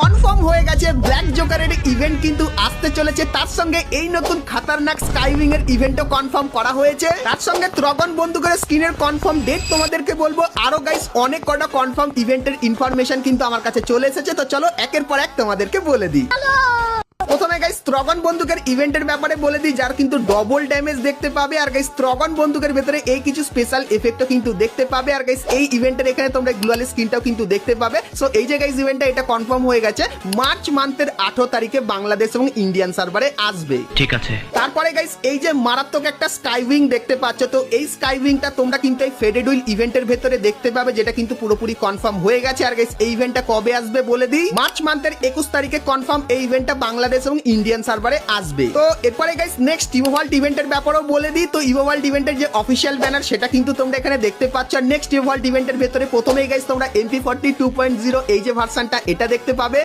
Confirm হয়ে গেছে black জোকারের event কিন্তু আসতে চলেছে, তার সঙ্গে এই নতুন খাতারনাক স্কাইউইং এর ইভেন্টও কনফার্ম করা হয়েছে। তার সঙ্গে ত্রগন বন্দুকের স্কিনের কনফার্ম ডেট তোমাদেরকে বলবো। আরো গাইস অনেক কটা কনফার্ম ইভেন্টের ইনফরমেশন কিন্তু আমার কাছে চলে এসেছে, তো চলো একের পর এক তোমাদেরকে বলে দিই। প্রথমে গাইস ত্রগন বন্দুকের ইভেন্টের ব্যাপারে বলে দিই, যার কিন্তু ডবল ড্যামেজ দেখতে পাবে। আর গাইস ত্রগন বন্দুকের ভেতরে এই কিছু স্পেশাল এফেক্টও কিন্তু দেখতে পাবে। আর গাইস এই ইভেন্টের এখানে তোমরা গ্লোয়াল স্কিনটাও কিন্তু দেখতে পাবে। সো এই যে গাইস ইভেন্টটা এটা কনফার্ম হয়ে গেছে, মার্চ মান্থের 18 তারিখে বাংলাদেশ এবং ইন্ডিয়ান সার্ভারে আসবে। ঠিক আছে। তারপরে গাইস এই যে মারাত্মক একটা স্কাইউইং দেখতে পাচ্ছ, তো এই স্কাইউইংটা তোমরা কিন্তু এই ফেডেড উইল ইভেন্টের ভেতরে দেখতে পাবে, যেটা কিন্তু পুরোপুরি কনফার্ম হয়ে গেছে। আর গাইস এই ইভেন্টটা কবে আসবে বলে দিই, মার্চ মান্থের 21 তারিখে কনফার্ম এই ইভেন্টটা বাংলাদেশ এবং ইন্ডিয়ান সার্ভারে আসবে। তো এরপরে গাইস নেক্সট ইভোভাল্ট ইভেন্টের ব্যাপারেও বলে দিই। তো ইভোভাল্ট ইভেন্টের যে অফিসিয়াল ব্যানার সেটা কিন্তু তোমরা এখানে দেখতে পাচ্ছ। আর নেক্সট ইভোভাল্ট ইভেন্টের ভেতরে প্রথমেই গাইস তোমরা MP40 2.0 এই যে ভার্সনটা এটা দেখতে পাবে।